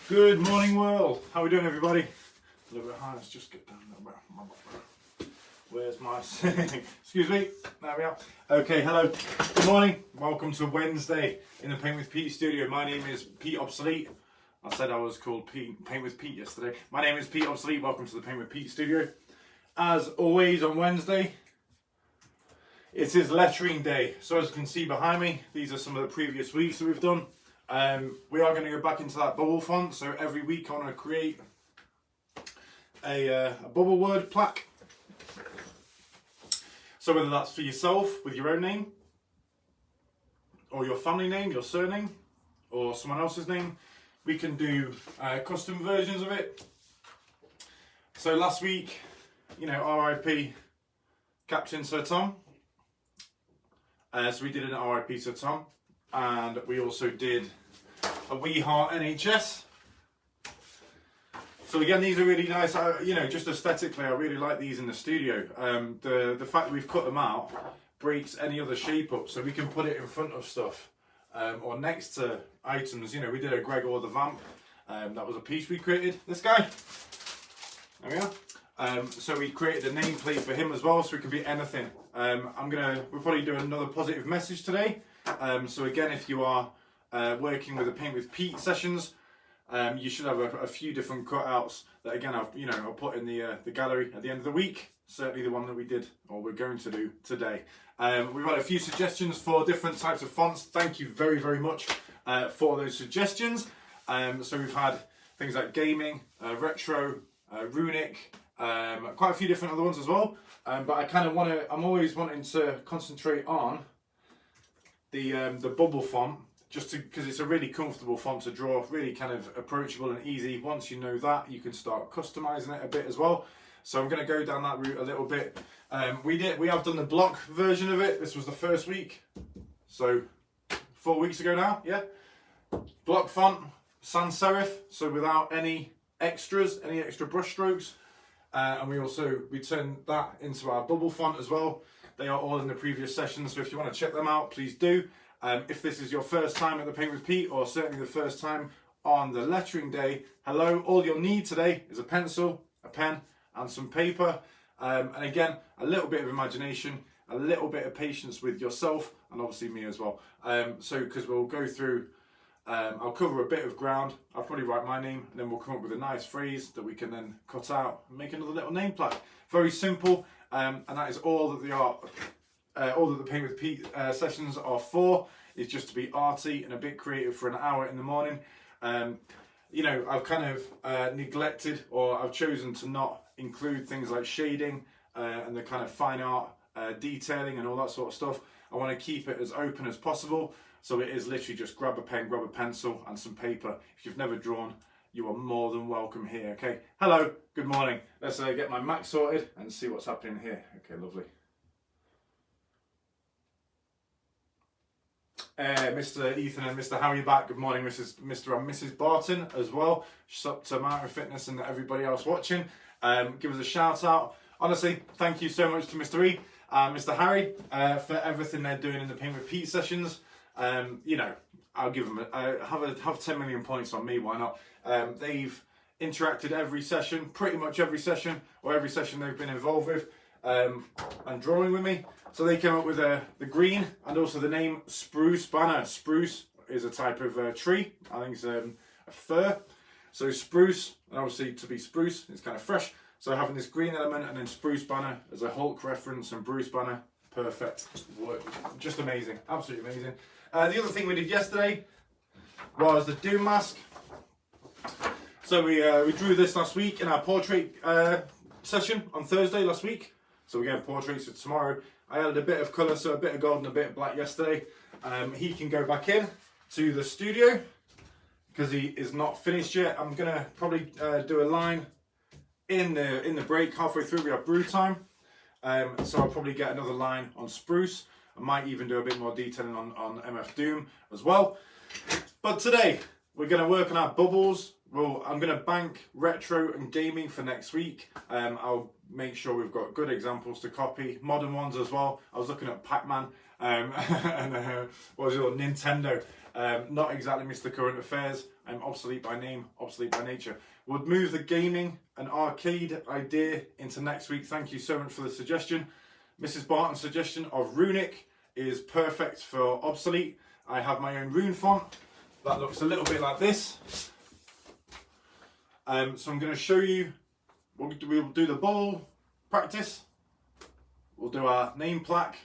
Good morning, world. How are we doing, everybody? A little bit high. Let's just get down a little bit. Where's my... Excuse me. There we are. Okay, hello. Good morning. Welcome to Wednesday in the Paint with Pete studio. My name is Pete Obsolete. I said I was called Paint with Pete yesterday. My name is Pete Obsolete. Welcome to the Paint with Pete studio. As always on Wednesday, it is lettering day. So as you can see behind me, these are some of the previous weeks that we've done. We are going to go back into that bubble font. So every week I want to create a bubble word plaque. So whether that's for yourself with your own name, or your family name, your surname, or someone else's name, we can do custom versions of it. So last week, you know, RIP Captain Sir Tom. So we did an RIP Sir Tom, and we also did a We Heart NHS. So again, these are really nice. You know, just aesthetically, I really like these in the studio. The fact that we've cut them out breaks any other shape up, so we can put it in front of stuff or next to items. You know, we did a Gregor the Vamp. That was a piece we created. This guy. There we are. So we created a nameplate for him as well, so it can be anything. We're probably doing another positive message today. So again, if you are working with the Paint with Pete sessions, you should have a few different cutouts that again I'll put in the gallery at the end of the week. Certainly the one that we did or we're going to do today. We've got a few suggestions for different types of fonts. Thank you very, very much for those suggestions. So we've had things like gaming, retro, runic, quite a few different other ones as well. But I'm always wanting to concentrate on the bubble font, just because it's a really comfortable font to draw, really kind of approachable and easy. Once you know that, you can start customizing it a bit as well. So I'm going to go down that route a little bit. We have done the block version of it. This was the first week, so 4 weeks ago now. Yeah, block font, sans serif, so without any extras, any extra brush strokes. And we turned that into our bubble font as well. They are all in the previous sessions, so if you want to check them out, please do. If this is your first time at the Paint with Pete, or certainly the first time on the lettering day, hello. All you'll need today is a pencil, a pen, and some paper. And again, a little bit of imagination, a little bit of patience with yourself, and obviously me as well. Because we'll go through, I'll cover a bit of ground. I'll probably write my name, and then we'll come up with a nice phrase that we can then cut out and make another little name plaque. Very simple, and that is all that all that the Paint with Pete sessions are for, is just to be arty and a bit creative for an hour in the morning. You know, I've kind of neglected, or I've chosen to not include things like shading and the kind of fine art detailing and all that sort of stuff. I want to keep it as open as possible. So it is literally just grab a pen, grab a pencil and some paper. If you've never drawn, you are more than welcome here, okay? Hello, good morning. Let's get my Mac sorted and see what's happening here. Okay, lovely. Mr. Ethan and Mr. Harry back. Good morning, Mr. and Mrs. Barton as well. Just up to Mountain Fitness and everybody else watching. Give us a shout out. Honestly, thank you so much to Mr. E and Mr. Harry for everything they're doing in the Paint with Pete sessions. You know, I'll give them have 10 million points on me. Why not? They've interacted every session, pretty much every session, or every session they've been involved with, and drawing with me. So they came up with the green and also the name Spruce Banner. Spruce is a type of tree. I think it's a fir. So spruce, and obviously to be spruce, it's kind of fresh. So having this green element and then Spruce Banner as a Hulk reference and Bruce Banner, perfect. Just amazing, absolutely amazing. The other thing we did yesterday was the Doom mask. So we drew this last week in our portrait session on Thursday last week. So we're getting portraits for tomorrow. I added a bit of colour, so a bit of gold and a bit of black yesterday. He can go back in to the studio because he is not finished yet. I'm gonna probably do a line in the break halfway through. We have brew time, so I'll probably get another line on Spruce. I might even do a bit more detailing on MF Doom as well. But today we're gonna work on our bubbles. Well, I'm going to bank retro and gaming for next week. I'll make sure we've got good examples to copy, modern ones as well. I was looking at Pac-Man and what was it, Nintendo. Not exactly Mr. Current Affairs. I'm obsolete by name, obsolete by nature. We'll move the gaming and arcade idea into next week. Thank you so much for the suggestion. Mrs. Barton's suggestion of Runic is perfect for obsolete. I have my own Rune font that looks a little bit like this. So I'm going to show you. We'll do the ball practice. We'll do our name plaque.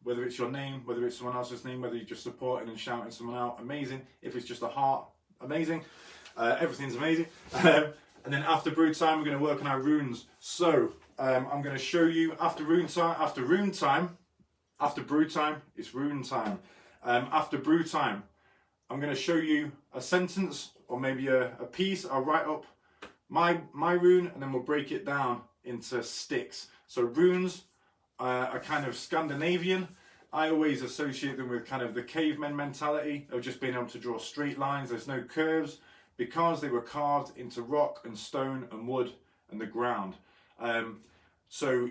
Whether it's your name, whether it's someone else's name, whether you're just supporting and shouting someone out, amazing. If it's just a heart, amazing. Everything's amazing. And then after brew time, we're going to work on our runes. So I'm going to show you after brew time, it's rune time. After brew time, I'm going to show you a sentence or maybe a piece. I'll write up my rune and then we'll break it down into sticks. So runes are kind of Scandinavian. I always associate them with kind of the caveman mentality of just being able to draw straight lines. There's no curves because they were carved into rock and stone and wood and the ground. So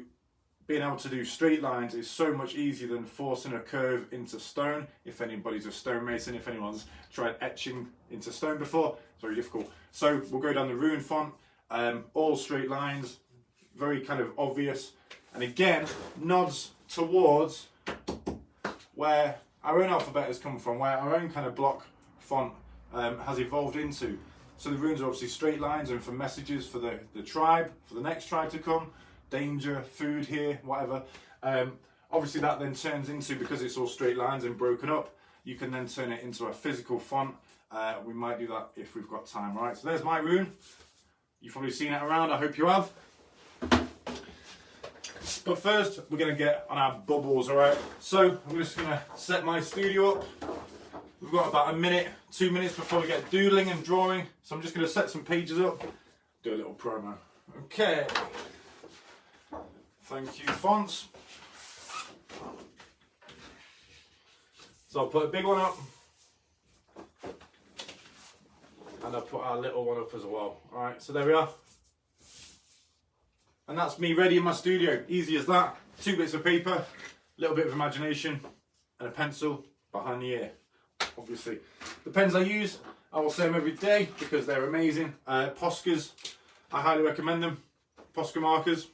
being able to do straight lines is so much easier than forcing a curve into stone. If anybody's a stonemason, if anyone's tried etching into stone before, it's very difficult. So we'll go down the rune font, all straight lines, very kind of obvious. And again, nods towards where our own alphabet has come from, where our own kind of block font has evolved into. So the runes are obviously straight lines and for messages for the tribe, for the next tribe to come, danger, food here, whatever. Obviously that then turns into, because it's all straight lines and broken up, you can then turn it into a physical font. We might do that if we've got time, right? So there's my rune. You've probably seen it around, I hope you have. But first, we're going to get on our bubbles, alright? So, I'm just going to set my studio up. We've got about a minute, 2 minutes before we get doodling and drawing. So I'm just going to set some pages up, do a little promo. Okay. Thank you, fonts. So I'll put a big one up. And I'll put our little one up as well. Alright, so there we are. And that's me ready in my studio. Easy as that. 2 bits of paper, a little bit of imagination, and a pencil behind the ear. Obviously. The pens I use, I will say them every day because they're amazing. Posca's, I highly recommend them. Posca markers.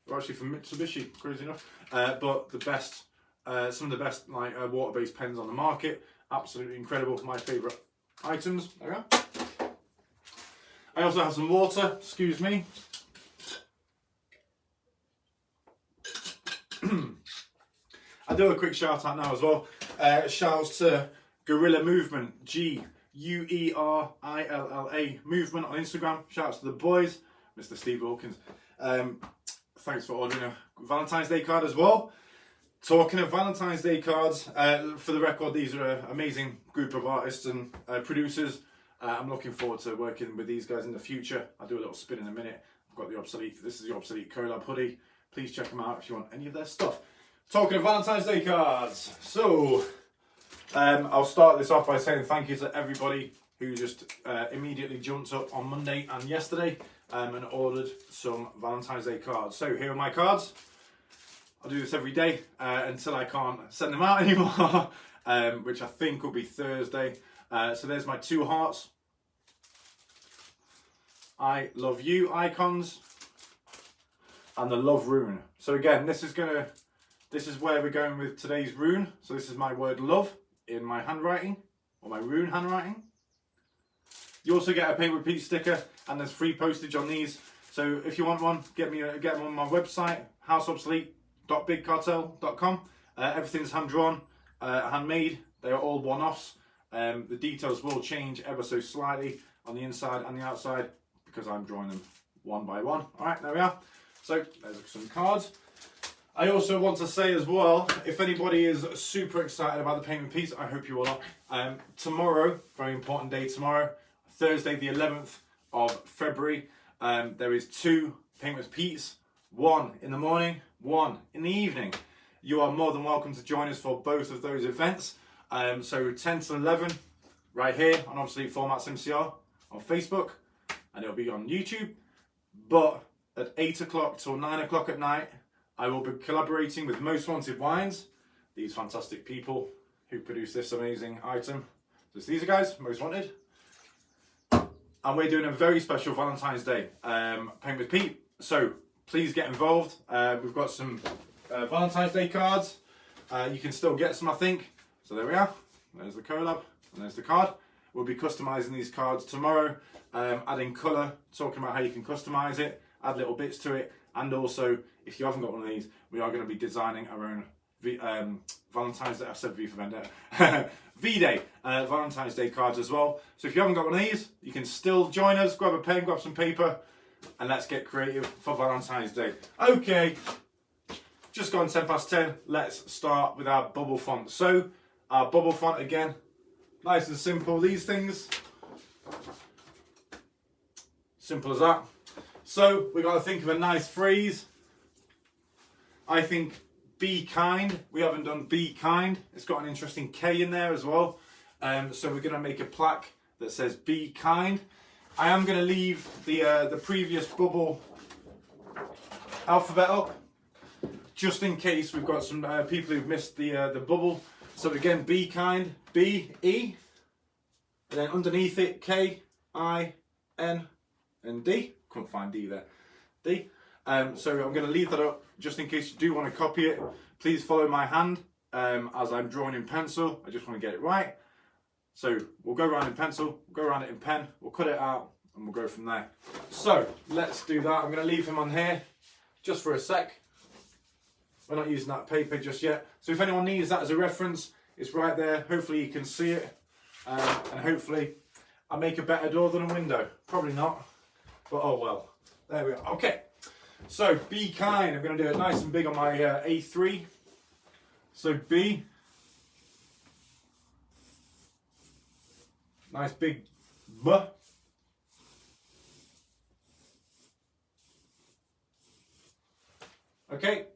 They're actually from Mitsubishi, crazy enough. But the best, some of the best like water-based pens on the market. Absolutely incredible. My favourite items. There we go. I also have some water. Excuse me. I'll do a quick shout out now as well. Shouts to Guerrilla Movement, Guerilla Movement on Instagram. Shouts to the boys, Mr. Steve Hawkins. Thanks for ordering a Valentine's Day card as well. Talking of Valentine's Day cards, for the record, these are an amazing group of artists and producers. I'm looking forward to working with these guys in the future. I'll do a little spin in a minute. I've got the Obsolete, this is the Obsolete collab hoodie. Please check them out if you want any of their stuff. Talking of Valentine's Day cards, so I'll start this off by saying thank you to everybody who just immediately jumped up on Monday and yesterday and ordered some Valentine's Day cards. So here are my cards. I'll do this every day until I can't send them out anymore, which I think will be Thursday. So there's my 2 hearts. I love you icons. And the love rune. So again, this is where we're going with today's rune. So this is my word love in my handwriting, or my rune handwriting. You also get a pay repeat sticker, and there's free postage on these. So if you want one, get them on my website, houseobsolete.bigcartel.com. Everything's hand drawn, handmade. They are all one-offs. The details will change ever so slightly on the inside and the outside because I'm drawing them one by one. All right, there we are. So there's some cards. I also want to say as well, if anybody is super excited about the payment piece, I hope you all are. Tomorrow, very important day tomorrow, Thursday the 11th of February, there is 2 payment piece, 1 in the morning, 1 in the evening. You are more than welcome to join us for both of those events. So 10 to 11, right here on Obsolete Formats MCR on Facebook, and it'll be on YouTube. But at 8 o'clock till 9 o'clock at night, I will be collaborating with Most Wanted Wines, these fantastic people who produce this amazing item. it's these guys, most wanted. And we're doing a very special Valentine's Day Paint with Pete. So please get involved. We've got some Valentine's Day cards. You can still get some, I think. So there we are. There's the collab and there's the card. We'll be customizing these cards tomorrow, adding colour, talking about how you can customize it, add little bits to it, and also, if you haven't got one of these, we are going to be designing our own Valentine's Day, I said V for Vendetta, V-Day Valentine's Day cards as well. So if you haven't got one of these, you can still join us, grab a pen, grab some paper, and let's get creative for Valentine's Day. Okay, just gone 10 past 10, let's start with our bubble font. So, our bubble font again, nice and simple, these things, simple as that. So, we've got to think of a nice phrase. I think be kind. We haven't done be kind. It's got an interesting K in there as well. So we're going to make a plaque that says be kind. I am going to leave the previous bubble alphabet up, just in case we've got some people who've missed the bubble. So again, be kind, B, E, and then underneath it, K, I, N, and D. Couldn't find D there. D. So I'm going to leave that up just in case you do want to copy it. Please follow my hand as I'm drawing in pencil. I just want to get it right. So we'll go around in pencil, we'll go around it in pen, we'll cut it out, and we'll go from there. So let's do that. I'm going to leave him on here just for a sec. We're not using that paper just yet. So if anyone needs that as a reference, it's right there. Hopefully you can see it. And hopefully I'll make a better door than a window. Probably not, but oh well. There we are. Okay. So be kind. I'm going to do it nice and big on my A3. So B. Nice big B. Okay.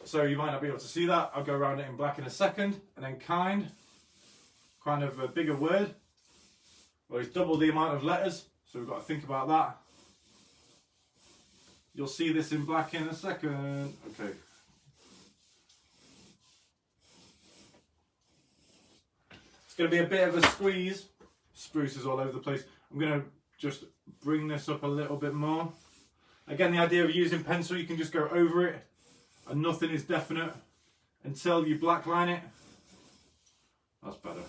So you might not be able to see that. I'll go around it in black in a second. And then kind of a bigger word. Well, it's double the amount of letters. So we've got to think about that. You'll see this in black in a second. Okay. It's going to be a bit of a squeeze. Spruce is all over the place. I'm going to just bring this up a little bit more. Again, the idea of using pencil, you can just go over it and nothing is definite until you blackline it. That's better.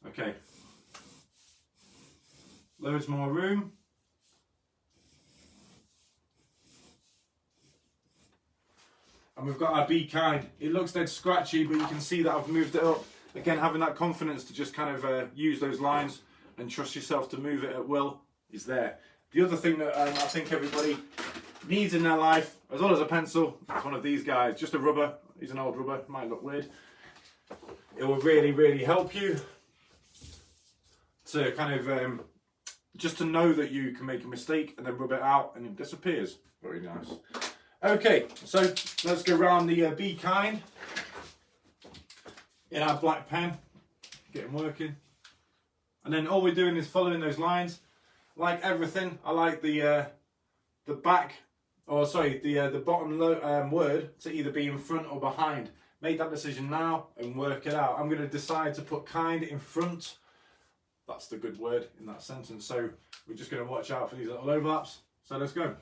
Okay. Loads more room. And we've got our be kind. It looks dead scratchy, but you can see that I've moved it up. Again, having that confidence to just kind of use those lines and trust yourself to move it at will is there. The other thing that I think everybody needs in their life, as well as a pencil, is one of these guys. Just a rubber. He's an old rubber. Might look weird. It will really, really help you to kind of just to know that you can make a mistake and then rub it out and it disappears. Very nice. Okay, so let's go around the be kind in our black pen, get him working. And then all we're doing is following those lines. Like everything, I like the back, or sorry, the bottom word to either be in front or behind. Make that decision now and work it out. I'm going to decide to put kind in front. That's the good word in that sentence. So we're just going to watch out for these little overlaps. So let's go.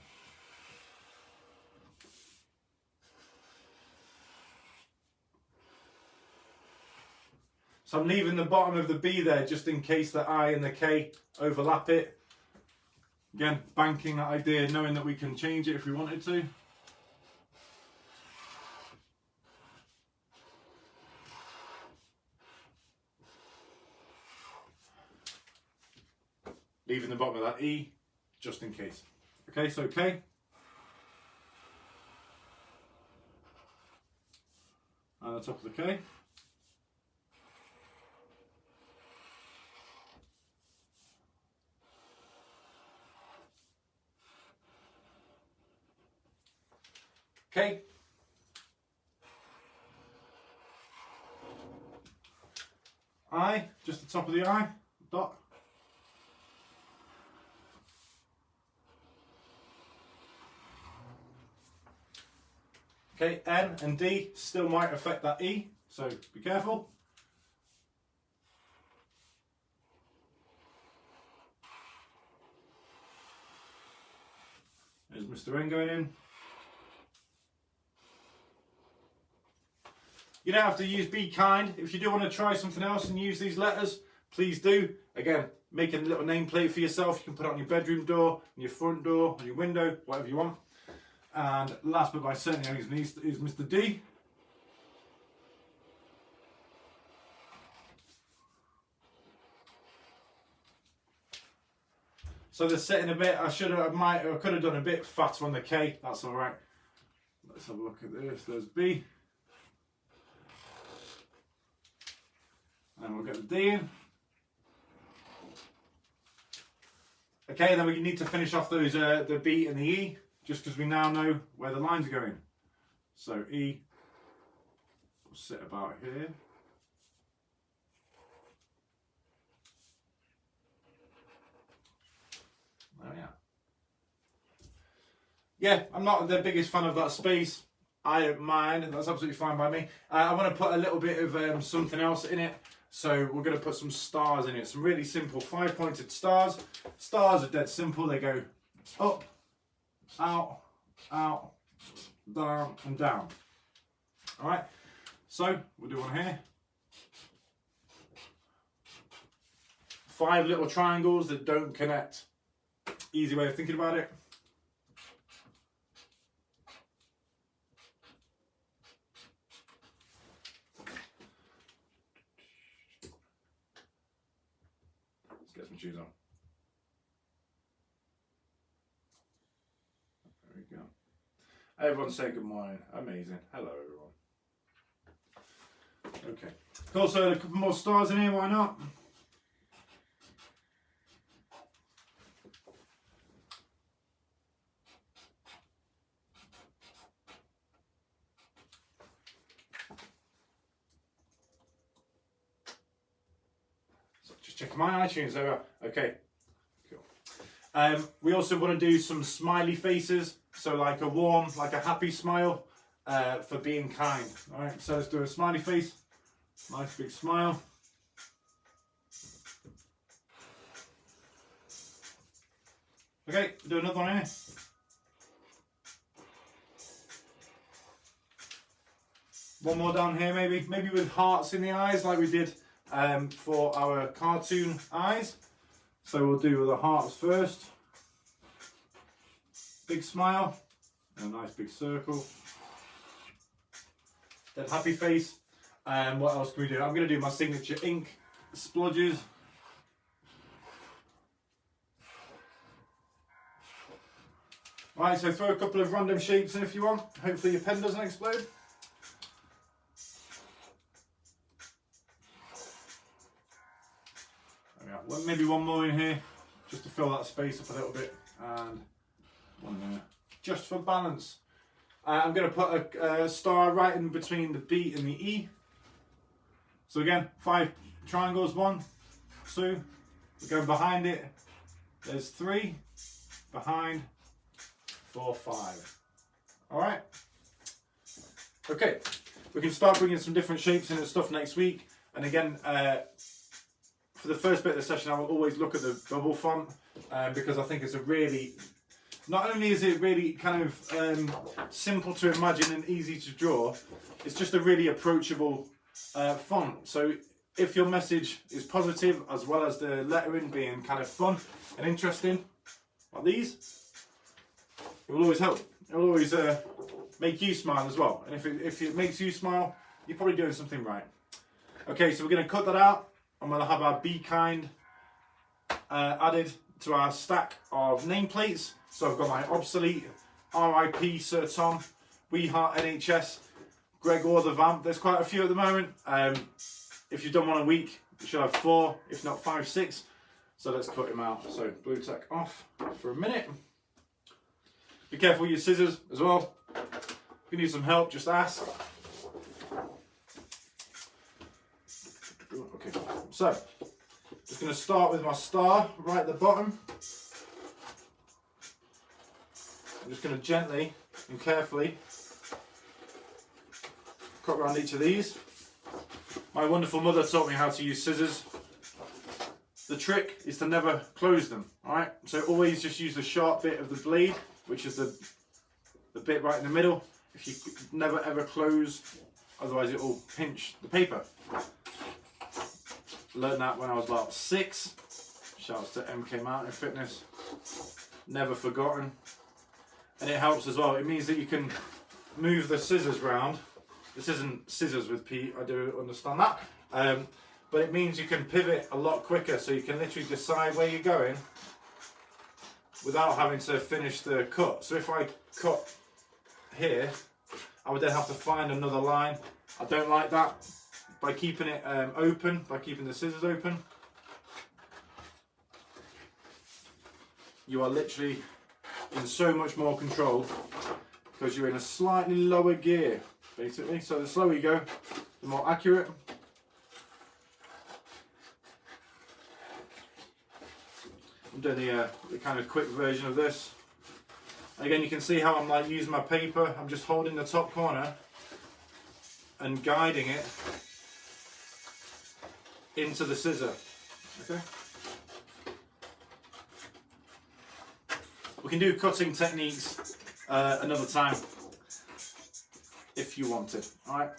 So I'm leaving the bottom of the B there just in case the I and the K overlap it. Again, banking that idea, knowing that we can change it if we wanted to. Leaving the bottom of that E just in case. Okay, so K. And the top of the K. Okay. I, just the top of the I, dot. Okay, N and D still might affect that E, so be careful. Mr. N going in. You don't have to use Be Kind. If you do want to try something else and use these letters, please do. Again, make a little nameplate for yourself. You can put it on your bedroom door, on your front door, on your window, whatever you want. And last but by certainly least is Mr. D. So they're sitting a bit. I could have done a bit fatter on the K. That's all right. Let's have a look at this. There's B. And we'll get the D in. Okay, then we need to finish off those the B and the E, just because we now know where the lines are going. So E will sit about here. There we are. Yeah, I'm not the biggest fan of that space. I don't mind, that's absolutely fine by me. I want to put a little bit of something else in it. So we're going to put some stars in it. Some really simple 5-pointed stars. Stars are dead simple. They go up, out, out, down and down. All right. So we'll do one here. 5 little triangles that don't connect. Easy way of thinking about it. Get some shoes on. There we go. Everyone say good morning. Amazing. Hello everyone. Okay. Cool, so a couple more stars in here, why not? Check my iTunes over. Okay, cool. We also want to do some smiley faces, so like a warm, like a happy smile for being kind. All right, so let's do a smiley face. Nice big smile. Okay, do another one here. One more down here, maybe with hearts in the eyes, like we did for our cartoon eyes. So we'll do the hearts first. Big smile, and a nice big circle. Then happy face. And what else can we do? I'm going to do my signature ink splodges. Right, so throw a couple of random shapes in if you want. Hopefully your pen doesn't explode. Maybe one more in here, just to fill that space up a little bit, and one there, just for balance. I'm going to put a star right in between the B and the E. So again, 5 triangles, 1, 2, we're going behind it, there's 3, behind, 4, 5. Alright, okay, we can start bringing some different shapes in and stuff next week, and again, for the first bit of the session, I will always look at the bubble font because I think it's a really, not only is it really kind of simple to imagine and easy to draw, it's just a really approachable font. So if your message is positive, as well as the lettering being kind of fun and interesting, like these, it will always help. It will always make you smile as well. And if it makes you smile, you're probably doing something right. Okay, so we're going to cut that out. And we'll have our Be Kind added to our stack of nameplates. So I've got my obsolete, RIP Sir Tom, We Heart NHS, Gregor the Vamp. There's quite a few at the moment. If you've done one a week, you should have 4, if not 5, 6. So let's cut him out. So blue tack off for a minute. Be careful with your scissors as well. If you need some help, just ask. Okay, so just going to start with my star right at the bottom. I'm just going to gently and carefully cut around each of these. My wonderful mother taught me how to use scissors. The trick is to never close them, alright? So always just use the sharp bit of the blade which is the bit right in the middle. If you never ever close, otherwise it will pinch the paper. Learned that when I was about 6. Shouts to MK Mountain Fitness. Never forgotten. And it helps as well. It means that you can move the scissors round. This isn't scissors with P, I do understand that. But it means you can pivot a lot quicker, so you can literally decide where you're going without having to finish the cut. So if I cut here, I would then have to find another line. I don't like that. By keeping it open, by keeping the scissors open, you are literally in so much more control because you're in a slightly lower gear, basically. So the slower you go, the more accurate. I'm doing the kind of quick version of this. Again, you can see how I'm like using my paper. I'm just holding the top corner and guiding it into the scissor. Okay. We can do cutting techniques another time if you want it. All right.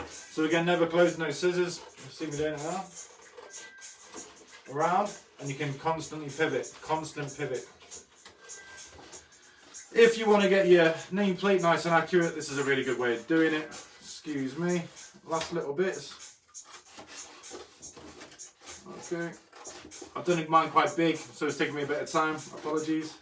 So again, never close, no scissors. You see me doing it now. Around, and you can constantly pivot. Constant pivot. If you want to get your nameplate nice and accurate, this is a really good way of doing it. Excuse me. Last little bits. Okay. I've done mine quite big, so it's taking me a bit of time. Apologies.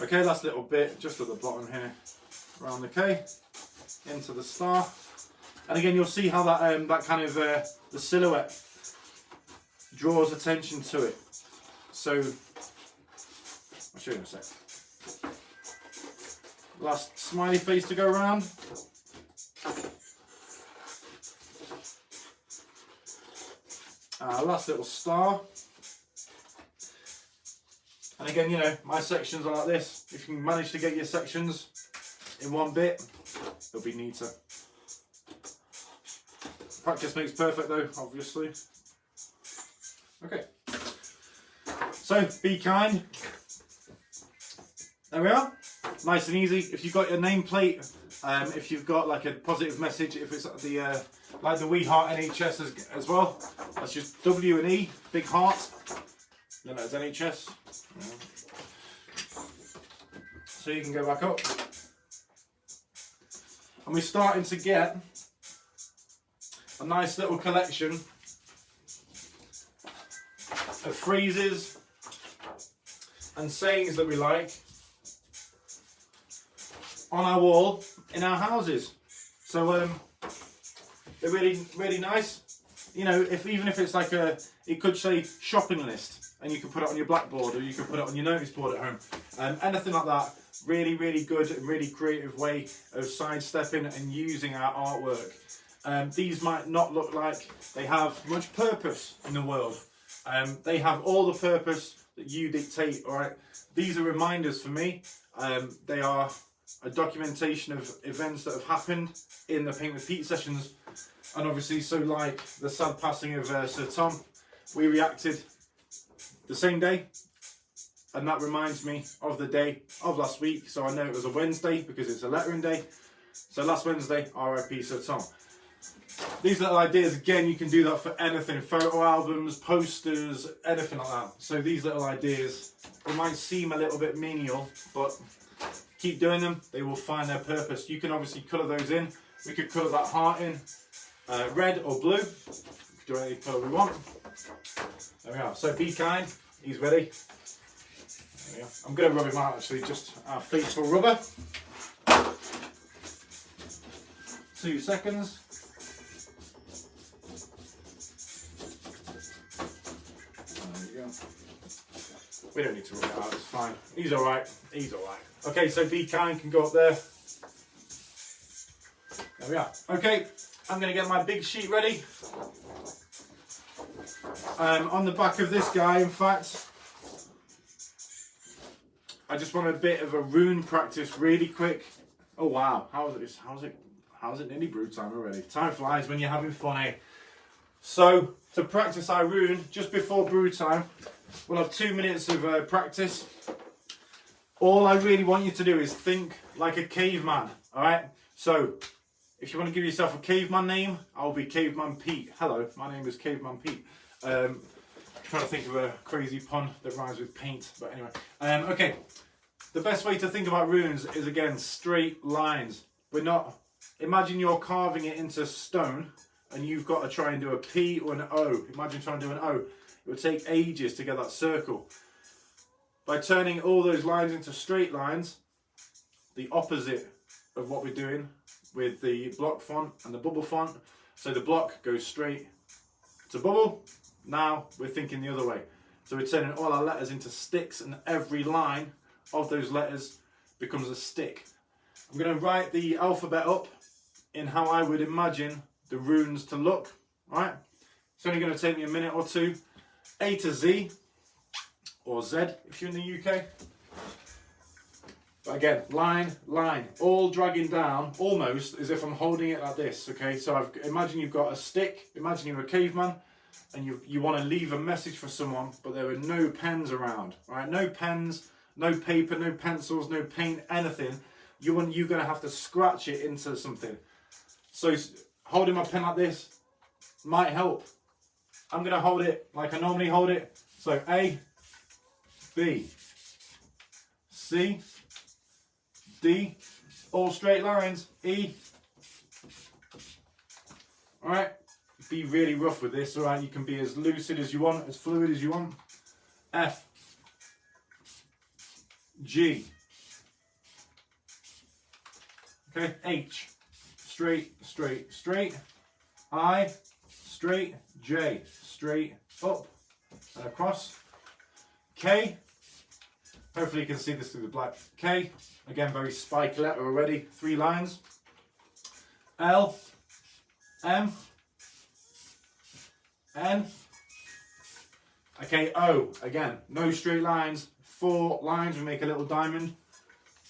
Okay, last little bit, just at the bottom here, around the K, into the star. And again, you'll see how that that kind of the silhouette draws attention to it. So I'll show you in a sec. Last smiley face to go around. Last little star. And again, you know, my sections are like this. If you can manage to get your sections in one bit, it'll be neater. Practice makes perfect though, obviously. Okay. So, be kind. There we are. Nice and easy. If you've got your nameplate, if you've got like a positive message, if it's the like the We Heart NHS as well, that's just W and E, big heart. Then that's NHS. So you can go back up. And we're starting to get a nice little collection of phrases and sayings that we like on our wall in our houses. So they're really nice. You know, even if it's like it could say shopping list, and you can put it on your blackboard, or you can put it on your notice board at home. Anything like that. Really good and really creative way of sidestepping and using our artwork. These might not look like they have much purpose in the world. They have all the purpose that you dictate, alright? These are reminders for me. They are a documentation of events that have happened in the Paint with Pete sessions. And obviously, so like the sad passing of Sir Tom, we reacted the same day. And that reminds me of the day of last week. So I know it was a Wednesday because it's a lettering day. So last Wednesday, RIP Sir Tom. These little ideas, again, you can do that for anything. Photo albums, posters, anything like that. So these little ideas, they might seem a little bit menial, but keep doing them. They will find their purpose. You can obviously colour those in. We could colour that heart in red or blue. Do any colour we want. There we are. So be kind. He's ready. There we are. I'm going to rub him out actually, just our faithful rubber. 2 seconds. There we go. We don't need to rub it out, it's fine. He's alright. He's alright. Okay, so be kind can go up there. There we are. Okay, I'm going to get my big sheet ready. On the back of this guy, in fact, I just want a bit of a rune practice really quick. Oh wow, how's it How's it nearly brew time already? Time flies when you're having fun, eh? So, to practice our rune, just before brew time, we'll have 2 minutes of practice. All I really want you to do is think like a caveman, alright? So, if you want to give yourself a caveman name, I'll be Caveman Pete. Hello, my name is Caveman Pete. Trying to think of a crazy pun that rhymes with paint, but anyway. Okay, the best way to think about runes is, again, straight lines. We're not, imagine you're carving it into stone and you've got to try and do a P or an O. Imagine trying to do an O. It would take ages to get that circle. By turning all those lines into straight lines, the opposite of what we're doing with the block font and the bubble font. So the block goes straight to bubble. Now we're thinking the other way. So we're turning all our letters into sticks, and every line of those letters becomes a stick. I'm going to write the alphabet up in how I would imagine the runes to look. Right? It's only going to take me a minute or two. A to Z, or Z if you're in the UK. But again, line, line, all dragging down, almost as if I'm holding it like this. Okay, so imagine you've got a stick. Imagine you're a caveman. And you want to leave a message for someone, but there are no pens around, right? No pens, no paper, no pencils, no paint, anything. You're going to have to scratch it into something. So holding my pen like this might help. I'm going to hold it like I normally hold it. So A, B, C, D, all straight lines, E. All right. Be really rough with this, alright? You can be as lucid as you want, as fluid as you want. F, G, okay, H, straight, straight, straight. I, straight, J, straight, up and across. K, hopefully you can see this through the black. K, again, very spiky letter already, 3 lines. L, M, N, okay, O, again, no straight lines, 4 lines, we make a little diamond.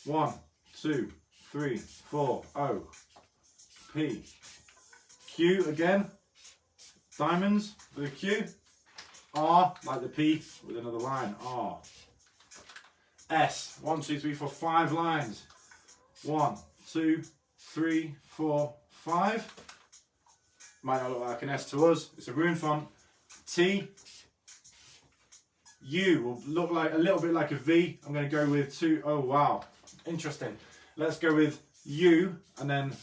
1, 2, 3, 4, O, P, Q, again, diamonds with a Q, R, like the P, with another line, R, S, 1, 2, 3, 4, 5 lines, 1, 2, 3, 4, 5, might not look like an S to us, it's a rune font. T, U will look like a little bit like a V. I'm going to go with 2, oh wow, interesting. Let's go with U and then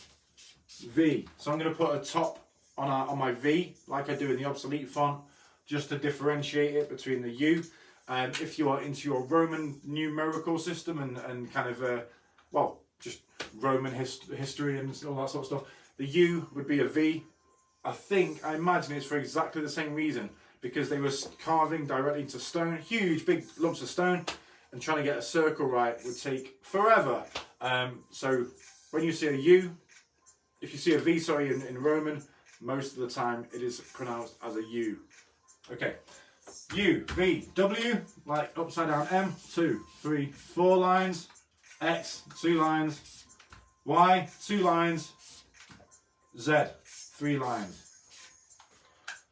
V. So I'm going to put a top on my V, like I do in the obsolete font, just to differentiate it between the U. If you are into your Roman numerical system and kind of, well, just Roman history and all that sort of stuff, the U would be a V. I imagine it's for exactly the same reason, because they were carving directly into stone, huge big lumps of stone, and trying to get a circle right would take forever. So when you see a U, if you see a V, sorry, in Roman, most of the time it is pronounced as a U. Okay, U, V, W, like upside down M, 2, 3, 4 lines, X, 2 lines, Y, 2 lines, Z, 3 lines.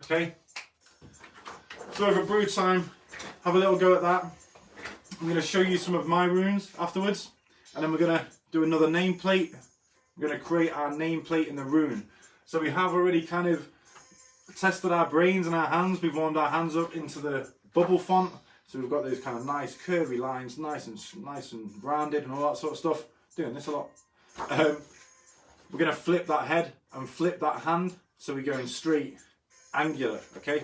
Okay, so over brew time, have a little go at that. I'm going to show you some of my runes afterwards, and then we're going to do another nameplate. We're going to create our nameplate in the rune. So we have already kind of tested our brains and our hands. We've warmed our hands up into the bubble font, so we've got those kind of nice curvy lines, nice and rounded and all that sort of stuff. Doing this a lot. We're going to flip that head and flip that hand, so we're going straight, angular, okay?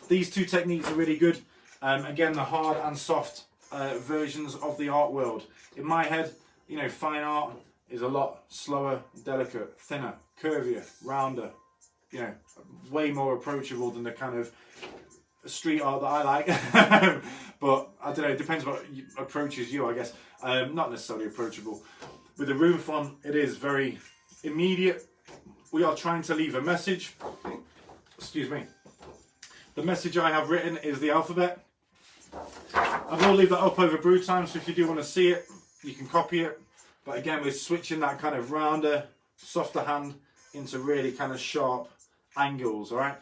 These 2 techniques are really good. Again, the hard and soft versions of the art world. In my head, you know, fine art is a lot slower, delicate, thinner, curvier, rounder, you know, way more approachable than the kind of street art that I like. But I don't know, it depends what approaches you, I guess. Not necessarily approachable. With the rune font, it is very immediate. We are trying to leave a message. Excuse me. The message I have written is the alphabet. I will leave that up over brew time, so if you do want to see it, you can copy it. But again, we're switching that kind of rounder, softer hand into really kind of sharp angles. All right,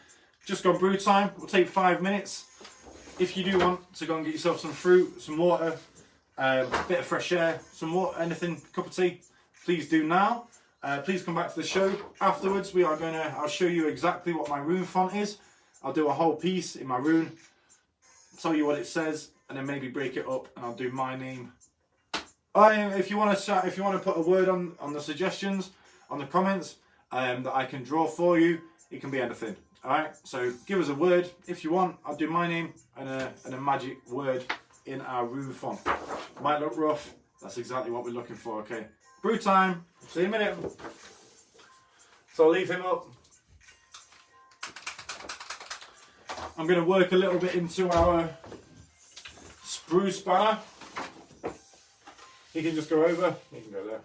just gone brew time. We'll take 5 minutes. If you do want to go and get yourself some fruit, some water, a bit of fresh air, some water, anything, cup of tea, please do now. Please come back to the show afterwards. I'll show you exactly what my Rune font is. I'll do a whole piece in my Rune, tell you what it says, and then maybe break it up, and I'll do my name. If you want to put a word on the suggestions, on the comments, that I can draw for you, it can be anything. All right. So give us a word if you want. I'll do my name and a magic word in our Rune font. Might look rough. That's exactly what we're looking for. Okay. Brew time. See you in a minute. So I'll leave him up. I'm going to work a little bit into our spruce banner. He can just go over. He can go there.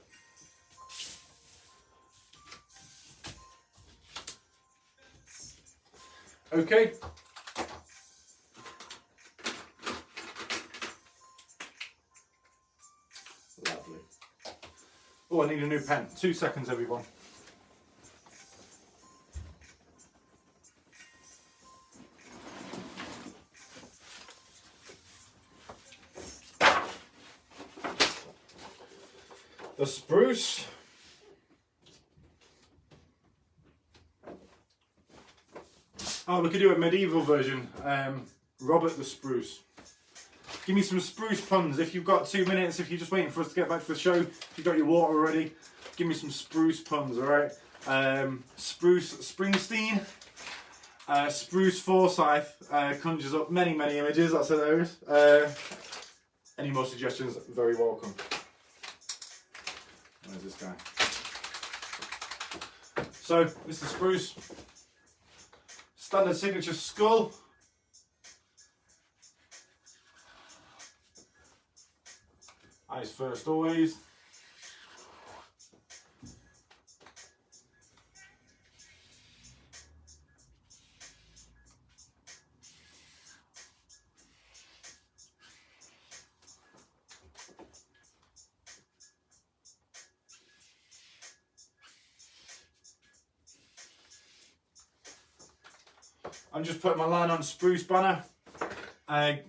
Okay. Lovely. Oh, I need a new pen. 2 seconds, everyone. The spruce. Oh, we could do a medieval version. Robert the Spruce. Give me some spruce puns. If you've got 2 minutes, if you're just waiting for us to get back to the show, if you've got your water already, give me some spruce puns, alright? Spruce Springsteen. Spruce Forsyth conjures up many, many images, that's hilarious. Any more suggestions, very welcome. Where's this guy? So, Mr. Spruce. Standard signature skull. Eyes first always. I'm just putting my line on spruce banner.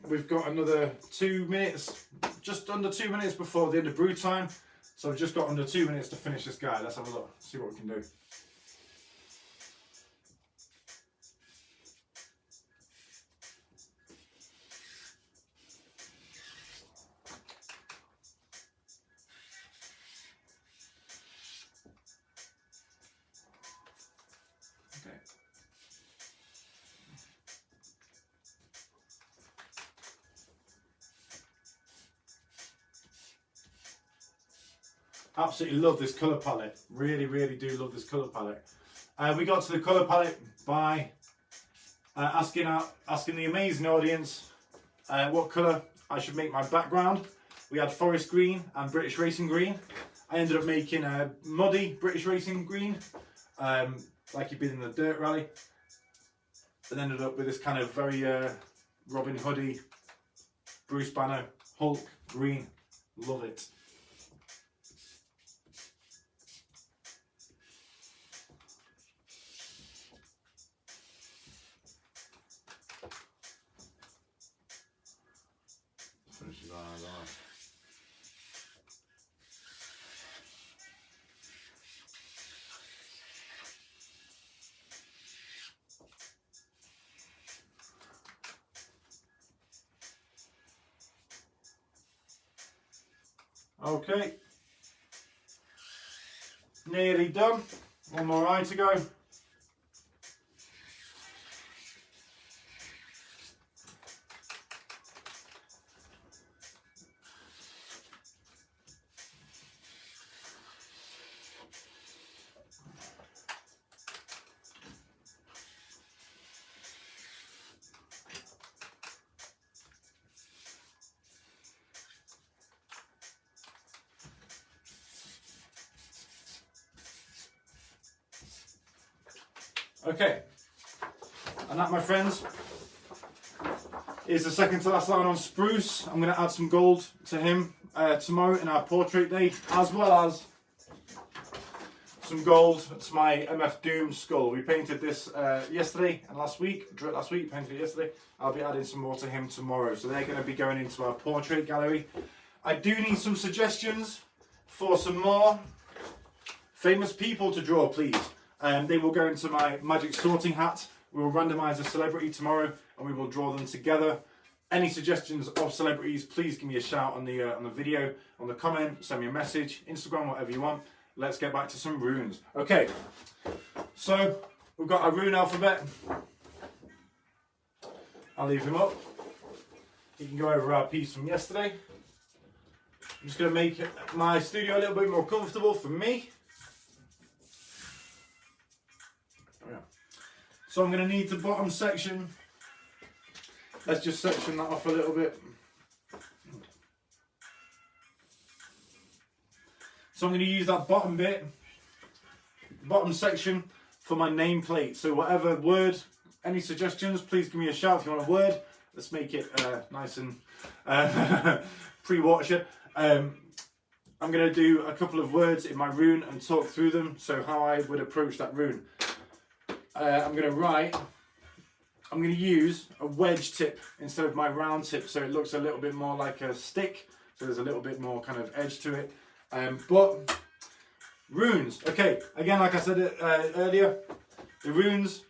We've got another 2 minutes, just under 2 minutes before the end of brew time. So I've just got under 2 minutes to finish this guy. Let's have a look, see what we can do. Okay. Absolutely love this colour palette. Really, really do love this colour palette. We got to the colour palette by asking the amazing audience what colour I should make my background. We had forest green and British racing green. I ended up making a muddy British racing green, like you've been in the dirt rally. And ended up with this kind of very Robin Hoodie, Bruce Banner, Hulk green. Love it. Okay, nearly done. One more eye to go. Okay, and that, my friends, is the second to last line on spruce. I'm going to add some gold to him tomorrow in our portrait day, as well as some gold. It's my MF Doom skull. We painted this yesterday and last week. Painted it yesterday. I'll be adding some more to him tomorrow. So they're going to be going into our portrait gallery. I do need some suggestions for some more famous people to draw, please. They will go into my magic sorting hat. We will randomise a celebrity tomorrow and we will draw them together. Any suggestions of celebrities, please give me a shout on the video, on the comment, send me a message, Instagram, whatever you want. Let's get back to some runes. Okay, so we've got our rune alphabet. I'll leave him up. He can go over our piece from yesterday. I'm just going to make my studio a little bit more comfortable for me. So I'm going to need the bottom section. Let's just section that off a little bit. So I'm going to use that bottom bit, bottom section for my nameplate. So whatever word, any suggestions, please give me a shout if you want a word. Let's make it nice and pre-watershed. I'm going to do a couple of words in my rune and talk through them. So how I would approach that rune. I'm going to use a wedge tip instead of my round tip, so it looks a little bit more like a stick, so there's a little bit more kind of edge to it. But runes, okay, again, like I said earlier, the runes,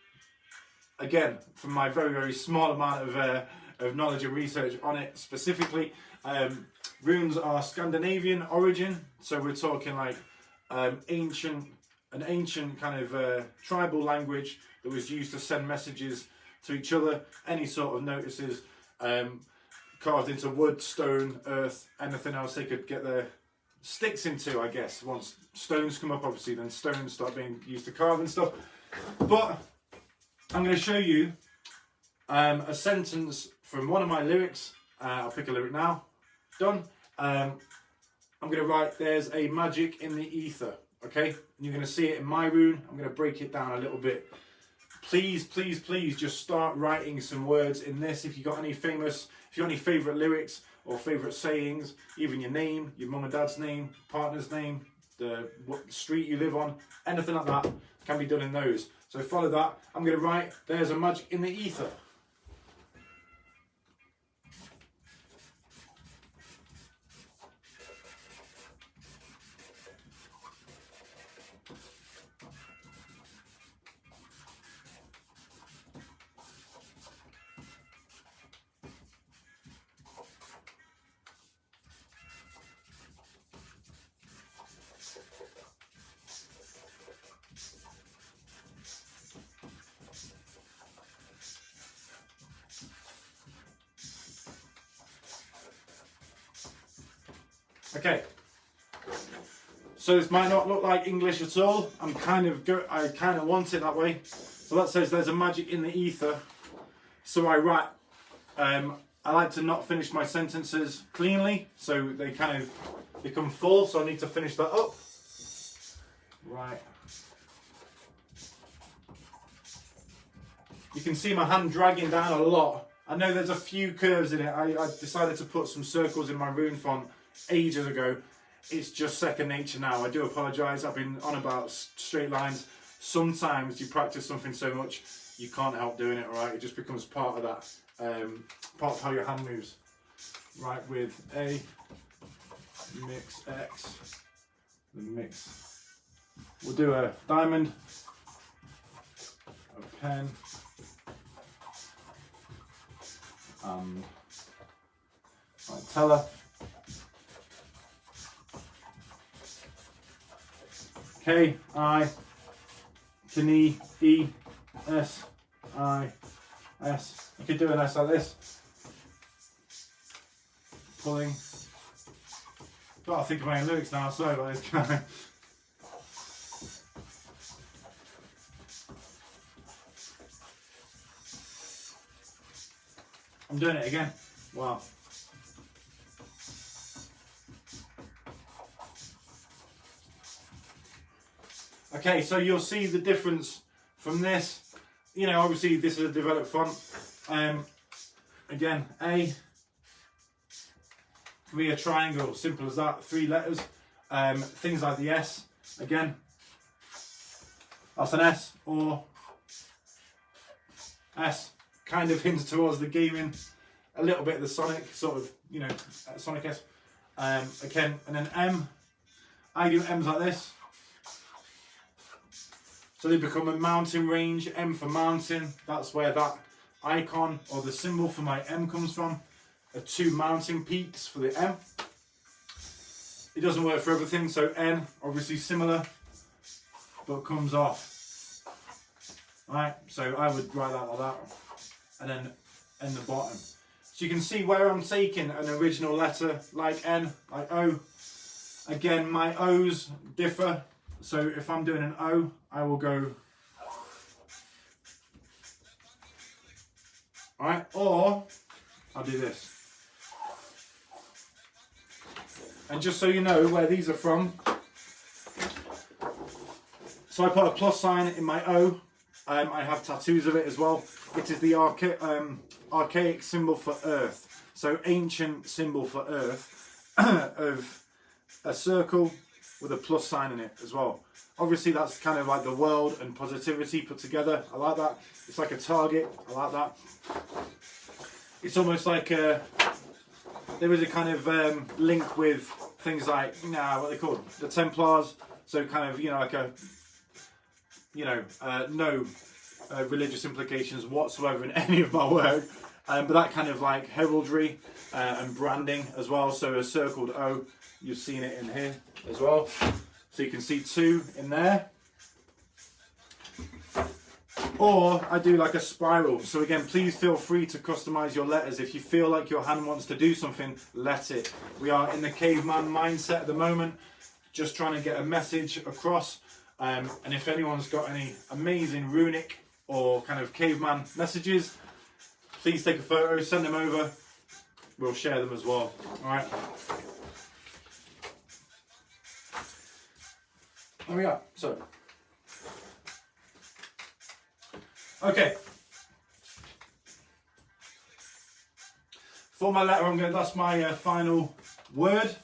again, from my very, very small amount of knowledge and research on it specifically, runes are Scandinavian origin, so we're talking like an ancient kind of tribal language that was used to send messages to each other, any sort of notices, carved into wood, stone, earth, anything else they could get their sticks into, I guess. Once stones come up, obviously, then stones start being used to carve and stuff. But I'm going to show you a sentence from one of my lyrics. I'll pick a lyric now. Done. I'm going to write, there's a magic in the ether. Okay, and you're going to see it in my rune. I'm going to break it down a little bit. Please, please, please just start writing some words in this. If you've got any favourite lyrics or favourite sayings, even your name, your mum and dad's name, partner's name, what street you live on, anything like that can be done in those. So follow that. I'm going to write, there's a magic in the ether. Okay, so this might not look like English at all. I kind of want it that way. So that says there's a magic in the ether. So I write. I like to not finish my sentences cleanly, so they kind of become full. So I need to finish that up. Right. You can see my hand dragging down a lot. I know there's a few curves in it. I decided to put some circles in my rune font ages ago. It's just second nature now. I do apologise. I've been on about straight lines. Sometimes you practice something so much you can't help doing it, right? It just becomes part of that, part of how your hand moves. Right, with A, mix X, the mix. We'll do a diamond, a pen, and my teller. K, I, K, E, S, I, S. You could do an S like this. Pulling. Gotta think of my lyrics now, sorry about this guy. I'm doing it again. Wow. Okay, so you'll see the difference from this. You know, obviously this is a developed font. Again, A, can be a triangle, simple as that, 3 letters. Things like the S, again, That's an S, or S. Kind of hints towards the gaming, a little bit of the Sonic, sort of, you know, Sonic S. Again, and then M. I do M's like this. So they become a mountain range. M for mountain. That's where that icon or the symbol for my M comes from. 2 mountain peaks for the M. It doesn't work for everything, so N, obviously similar, but comes off. Right, so I would write that like that, and then N the bottom. So you can see where I'm taking an original letter, like N, like O. Again, my O's differ, so if I'm doing an O, I will go, alright, or I'll do this. And just so you know where these are from, so I put a plus sign in my O. I have tattoos of it as well. It is the archaic symbol for Earth. So ancient symbol for Earth of a circle with a plus sign in it as well. Obviously that's kind of like the world and positivity put together. I like that. It's like a target. I like that. It's almost like there is a kind of link with things like, you know, what they call the Templars. So kind of, you know, like a, you know, no religious implications whatsoever in any of my work. But that kind of like heraldry and branding as well. So a circled O, you've seen it in here as well. So you can see 2 in there. Or I do like a spiral. So again, please feel free to customize your letters. If you feel like your hand wants to do something, let it. We are in the caveman mindset at the moment, just trying to get a message across. And if anyone's got any amazing runic or kind of caveman messages, please take a photo, send them over. We'll share them as well. All right. There we are. So, okay. For my letter, that's my final word.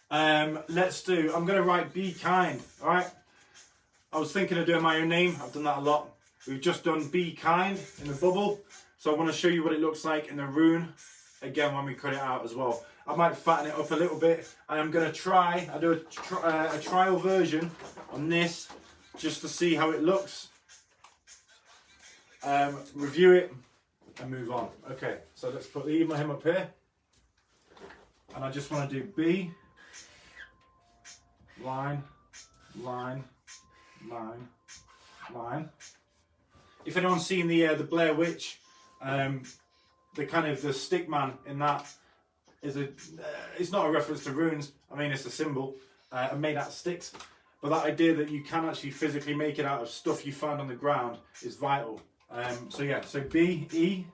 I'm going to write be kind. All right. I was thinking of doing my own name. I've done that a lot. We've just done be kind in the bubble. So I want to show you what it looks like in the rune again when we cut it out as well. I might fatten it up a little bit. I am going to try, I do a trial version on this just to see how it looks. Review it and move on. Okay, so let's put him up here. And I just want to do B, line, line, line, line. If anyone's seen the Blair Witch, the kind of the stick man in that is it's not a reference to runes. I mean, it's a symbol made out of sticks. But that idea that you can actually physically make it out of stuff you find on the ground is vital. So yeah, so B, E.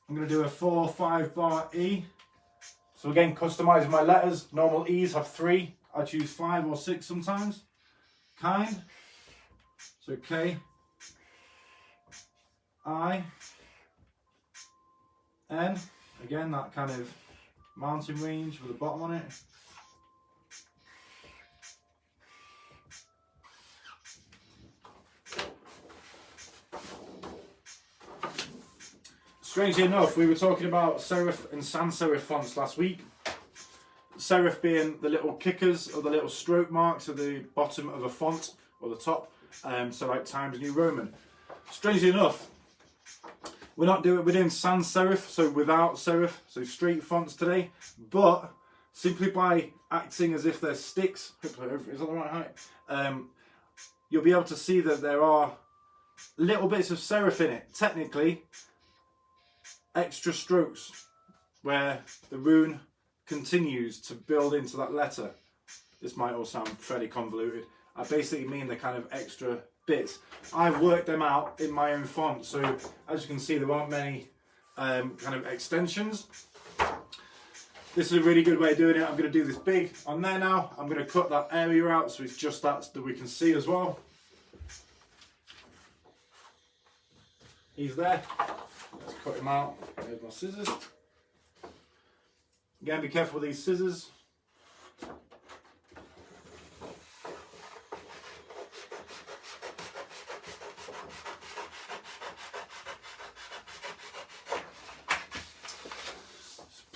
I'm going to do a 4/5 bar E. So again, customizing my letters. Normal E's have 3. I choose 5 or 6 sometimes. Kind. So K, I, N. Again, that kind of mountain range with a bottom on it. Strangely enough, we were talking about serif and sans serif fonts last week. Serif being the little kickers or the little stroke marks at the bottom of a font or the top. So like Times New Roman. Strangely enough, we're doing sans serif, so without serif, so straight fonts today. But simply by acting as if they're sticks, hopefully is that the right height? You'll be able to see that there are little bits of serif in it. Technically, extra strokes where the rune continues to build into that letter. This might all sound fairly convoluted. I basically mean the kind of extra bits. I've worked them out in my own font, so as you can see, there aren't many kind of extensions. This is a really good way of doing it. I'm going to do this big on there now. I'm going to cut that area out so it's just that we can see as well. He's there. Let's cut him out. There's my scissors. Again, be careful with these scissors.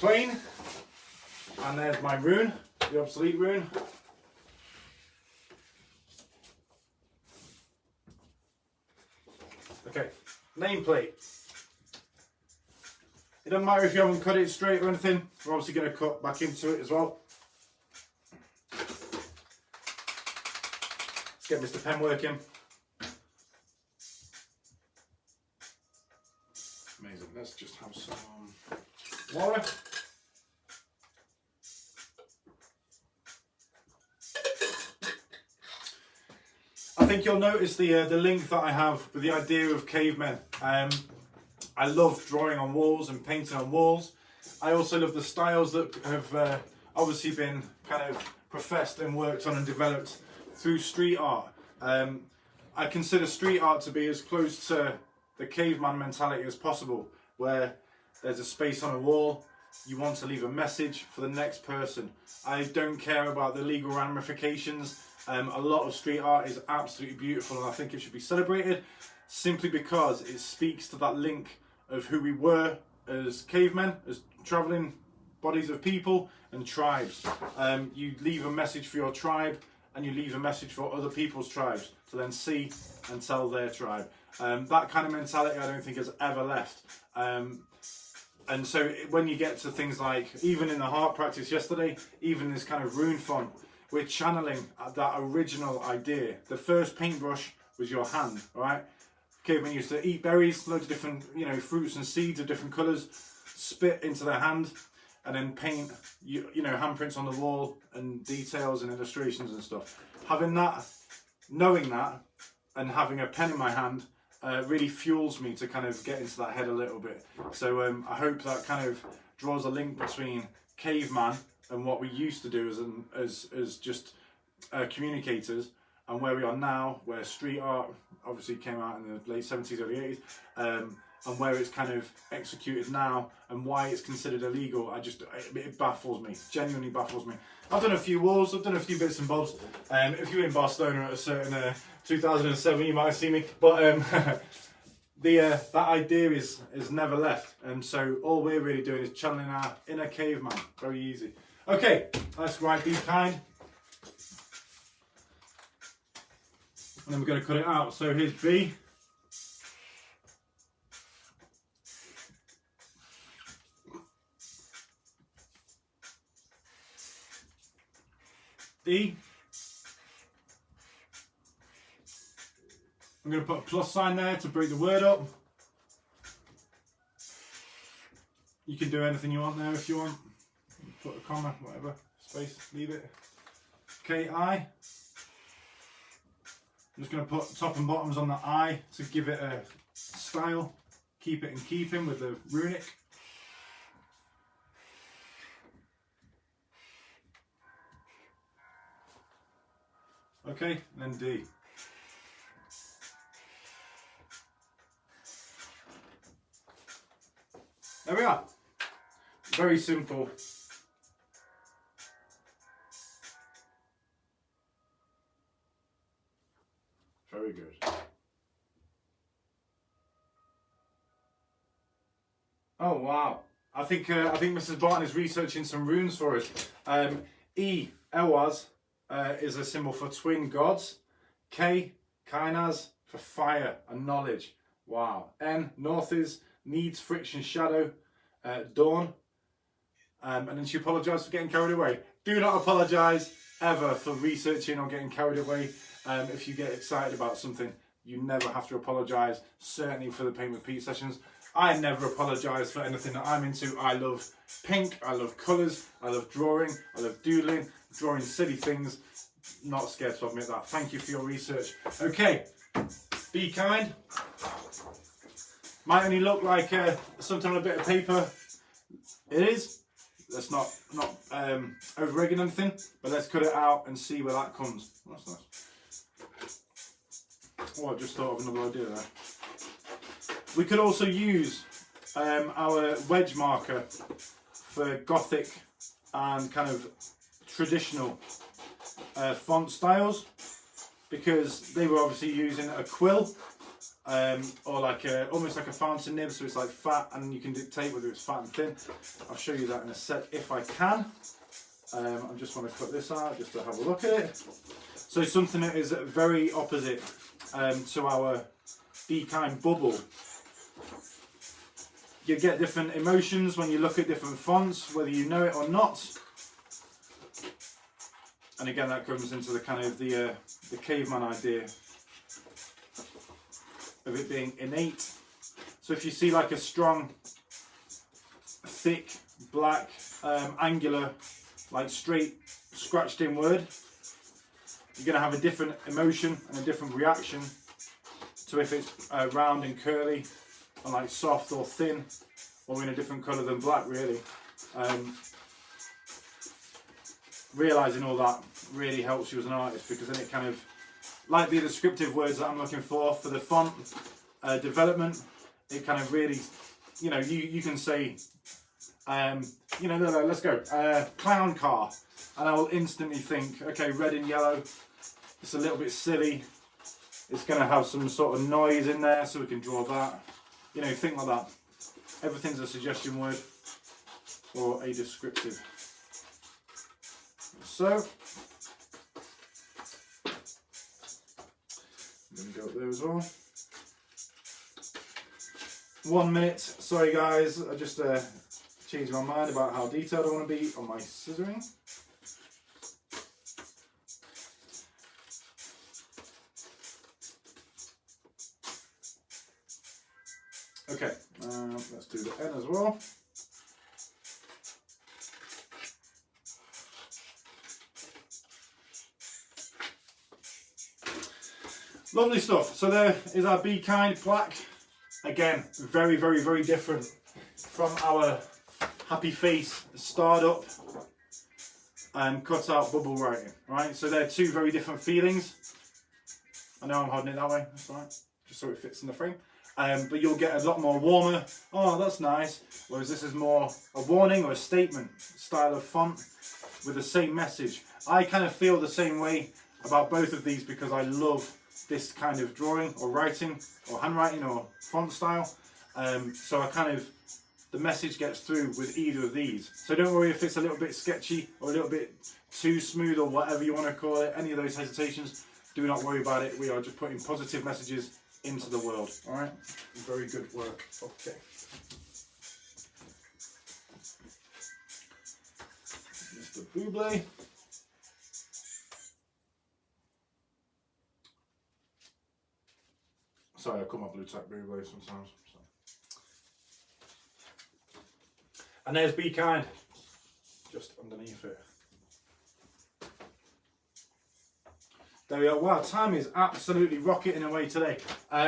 plain. And there's my rune, the obsolete rune. Okay, nameplate. It doesn't matter if you haven't cut it straight or anything. We're obviously going to cut back into it as well. Let's get Mr. Pen working. Amazing. Let's just have some water. I think you'll notice the link that I have with the idea of cavemen. I love drawing on walls and painting on walls. I also love the styles that have obviously been kind of professed and worked on and developed through street art. I consider street art to be as close to the caveman mentality as possible, where there's a space on a wall, you want to leave a message for the next person. I don't care about the legal ramifications. A lot of street art is absolutely beautiful, and I think it should be celebrated simply because it speaks to that link of who we were as cavemen, as travelling bodies of people and tribes. You leave a message for your tribe, and you leave a message for other people's tribes to then see and tell their tribe. That kind of mentality I don't think has ever left. And so when you get to things like, even in the heart practice yesterday, even this kind of rune font, we're channeling that original idea. The first paintbrush was your hand, right? Cavemen used to eat berries, loads of different, fruits and seeds of different colours, spit into their hand, and then paint, handprints on the wall and details and illustrations and stuff. Having that, knowing that, and having a pen in my hand really fuels me to kind of get into that head a little bit. So I hope that kind of draws a link between caveman and what we used to do as just communicators, and where we are now, where street art obviously came out in the late 70s, early 80s, and where it's kind of executed now, and why it's considered illegal. It baffles me, genuinely baffles me. I've done a few walls, I've done a few bits and bobs. If you're in Barcelona at a certain 2007, you might have seen me, but that idea is never left, and so all we're really doing is channeling our inner caveman. Very easy. Okay, let's write be kind. And then we're going to cut it out. So here's B. D. I'm going to put a plus sign there to break the word up. You can do anything you want there if you want. Put a comma, whatever, space, leave it. K-I. I'm just going to put top and bottoms on the I to give it a style. Keep it in keeping with the runic. Okay, and then D. There we are. Very simple. Very good. Oh wow! I think Mrs. Barton is researching some runes for us. E, Elwaz, is a symbol for twin gods. K, Kainas, for fire and knowledge. Wow. N, North is needs friction shadow. Dawn. And then she apologised for getting carried away. Do not apologise ever for researching or getting carried away. If you get excited about something, you never have to apologise. Certainly for the Paint with Pete sessions. I never apologise for anything that I'm into. I love pink, I love colours, I love drawing, I love doodling, drawing silly things. Not scared to admit that. Thank you for your research. Okay, be kind. Might only look like sometimes a bit of paper. It is. Let's not over-rigging anything, but let's cut it out and see where that comes. That's nice. Oh, I just thought of another idea there. We could also use our wedge marker for Gothic and kind of traditional font styles, because they were obviously using a quill or like almost like a fountain nib, so it's like fat, and you can dictate whether it's fat and thin. I'll show you that in a sec if I can. I just want to cut this out just to have a look at it. So something that is very opposite to our Be Kind bubble. You get different emotions when you look at different fonts, whether you know it or not. And again, that comes into the kind of the caveman idea of it being innate. So if you see like a strong, thick, black, angular, like straight, scratched in word, you're going to have a different emotion and a different reaction to if it's round and curly, and like soft or thin, or in a different colour than black, really. Realising all that really helps you as an artist, because then it kind of, like the descriptive words that I'm looking for the font development, it kind of really, you know, you can say, you know, no, let's go, clown car, and I will instantly think, okay, red and yellow, it's a little bit silly, it's going to have some sort of noise in there, so we can draw that, you know, think like that. Everything's a suggestion word or a descriptive. So, I'm going to go up there as well. 1 minute. Sorry guys, I just changed my mind about how detailed I want to be on my scissoring. Okay, let's do the N as well. Lovely stuff. So there is our Be Kind plaque. Again, very, very, very different from our Happy Face starred up and cut out bubble writing. Right, so they're two very different feelings. I know I'm holding it that way, that's all right, just so it fits in the frame. But you'll get a lot more warmer, oh that's nice, whereas this is more a warning or a statement style of font with the same message. I kind of feel the same way about both of these because I love this kind of drawing or writing or handwriting or font style. So I kind of, the message gets through with either of these. So don't worry if it's a little bit sketchy or a little bit too smooth or whatever you want to call it, any of those hesitations, do not worry about it. We are just putting positive messages into the world. All right, very good work. Okay. Mr. Buble. Sorry, I call my blue tack Buble sometimes. So. And there's Be Kind, just underneath it. There we are. Wow, time is absolutely rocketing away today.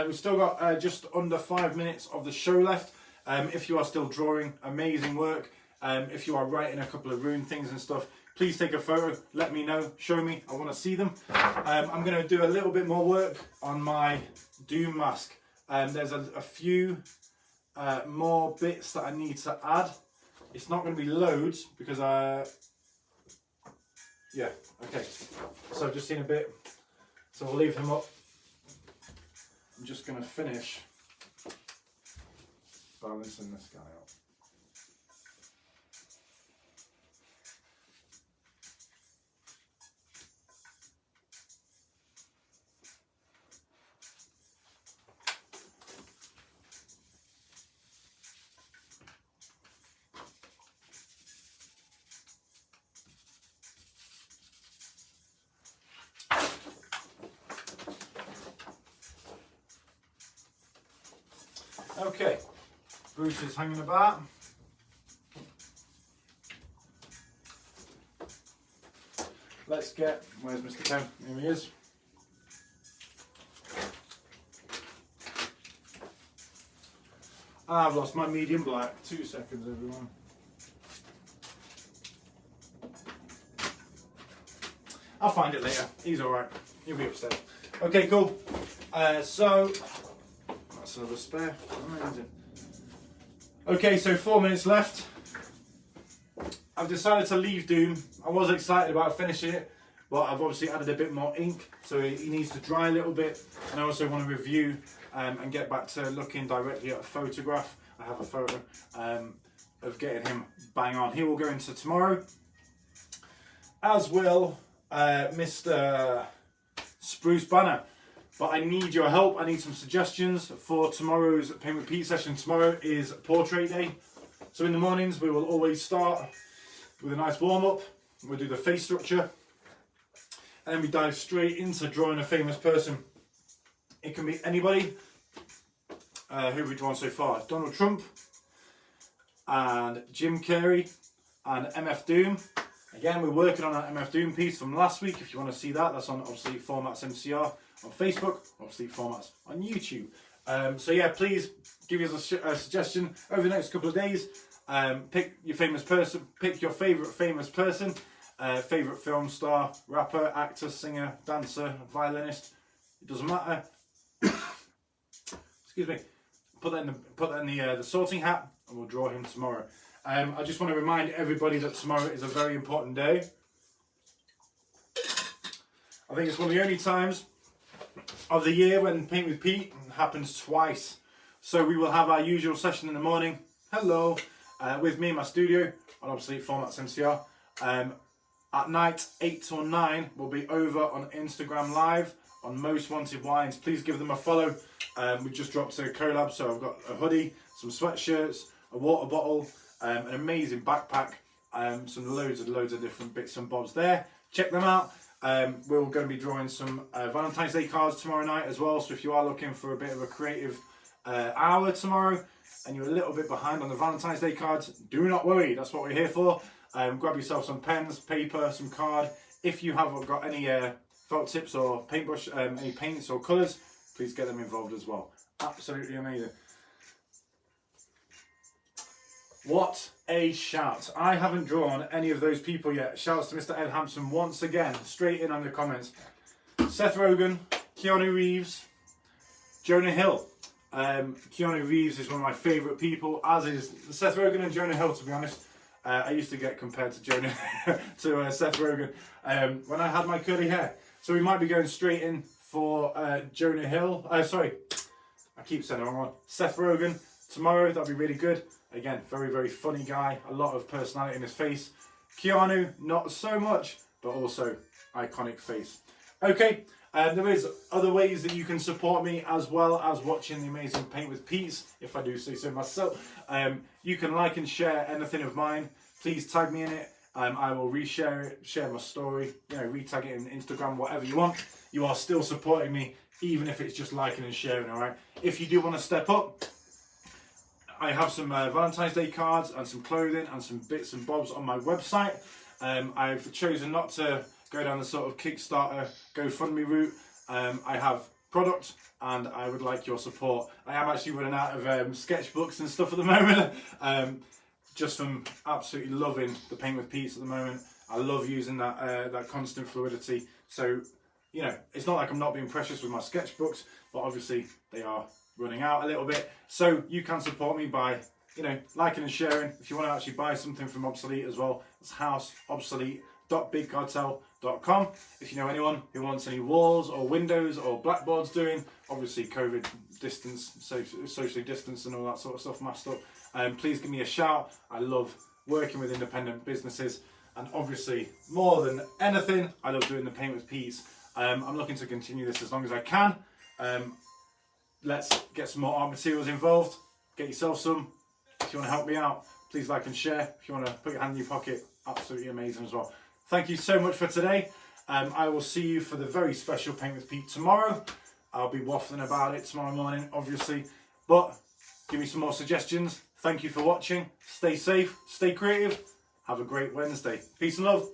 We've still got just under 5 minutes of the show left. If you are still drawing, amazing work. If you are writing a couple of Rune things and stuff, please take a photo, let me know, show me, I want to see them. I'm going to do a little bit more work on my Doom mask. There's a few more bits that I need to add. It's not going to be loads because yeah, okay. So I've just seen a bit, so we'll leave him up. I'm just going to finish balancing this guy up. Okay, Bruce is hanging about. Let's get, where's Mr. Ken? Here he is. I've lost my medium black. 2 seconds, everyone. I'll find it later. He's alright. He'll be upstairs. Okay, cool. So, that's another spare. Amazing. Okay, so 4 minutes left. I've decided to leave Doom. I was excited about finishing it, but I've obviously added a bit more ink, so he needs to dry a little bit. And I also want to review and get back to looking directly at a photograph. I have a photo of getting him bang on. He will go into tomorrow, as will Mr. Spruce Banner. But I need your help. I need some suggestions for tomorrow's Paint with Pete session. Tomorrow is portrait day. So in the mornings we will always start with a nice warm up. We'll do the face structure. And then we dive straight into drawing a famous person. It can be anybody. Who have we drawn so far? Donald Trump and Jim Carrey and MF Doom. Again, we're working on that MF Doom piece from last week. If you want to see that, that's on Obsolete Formats MCR on Facebook, Obsolete Formats on YouTube. So yeah, please give us a suggestion over the next couple of days. Pick your famous person, pick your favourite famous person, favourite film star, rapper, actor, singer, dancer, violinist. It doesn't matter. Excuse me. Put that in the sorting hat, and we'll draw him tomorrow. I just want to remind everybody that tomorrow is a very important day. I think it's one of the only times of the year when Paint with Pete happens twice. So we will have our usual session in the morning. Hello, with me in my studio on Obsolete Formats MCR. At night, 8 till 9, we'll be over on Instagram Live on Most Wanted Wines. Please give them a follow. We just dropped a collab, so I've got a hoodie, some sweatshirts, a water bottle, an amazing backpack, some loads of different bits and bobs there. Check them out. We're going to be drawing some Valentine's Day cards tomorrow night as well. So if you are looking for a bit of a creative hour tomorrow and you're a little bit behind on the Valentine's Day cards, do not worry. That's what we're here for. Grab yourself some pens, paper, some card. If you haven't got any felt tips or paintbrush, any paints or colours, please get them involved as well. Absolutely amazing. What a shout. I haven't drawn any of those people yet. Shouts to Mr. Ed Hampson once again, straight in on the comments. Seth Rogen, Keanu Reeves, Jonah Hill. Keanu Reeves is one of my favourite people, as is Seth Rogen and Jonah Hill, to be honest. I used to get compared to Seth Rogen when I had my curly hair. So we might be going straight in for Jonah Hill. Sorry, I keep saying the wrong one. Seth Rogen tomorrow. That'll be really good. Again, very, very funny guy. A lot of personality in his face. Keanu, not so much, but also iconic face. Okay, there is other ways that you can support me, as well as watching the amazing Paint with Pete's, if I do say so myself. You can like and share anything of mine. Please tag me in it. I will reshare it, share my story, retag it in Instagram, whatever you want. You are still supporting me, even if it's just liking and sharing, all right? If you do want to step up, I have some Valentine's Day cards and some clothing and some bits and bobs on my website. I've chosen not to go down the sort of Kickstarter, GoFundMe route. I have product and I would like your support. I am actually running out of sketchbooks and stuff at the moment. Just from absolutely loving the Paint with Pete's at the moment. I love using that constant fluidity. So, it's not like I'm not being precious with my sketchbooks, but obviously they are running out a little bit. So you can support me by, liking and sharing. If you want to actually buy something from Obsolete as well, it's houseobsolete.bigcartel.com. If you know anyone who wants any walls or windows or blackboards doing, obviously COVID distance, socially distance and all that sort of stuff masked up, please give me a shout. I love working with independent businesses, and obviously more than anything, I love doing the Paint with Pete's. I'm looking to continue this as long as I can. Let's get some more art materials involved. Get yourself some. If you want to help me out, please like and share. If you want to put your hand in your pocket, absolutely amazing as well. Thank you so much for today. I will see you for the very special Paint with Pete tomorrow. I'll be waffling about it tomorrow morning, obviously. But give me some more suggestions. Thank you for watching. Stay safe, stay creative. Have a great Wednesday. Peace and love.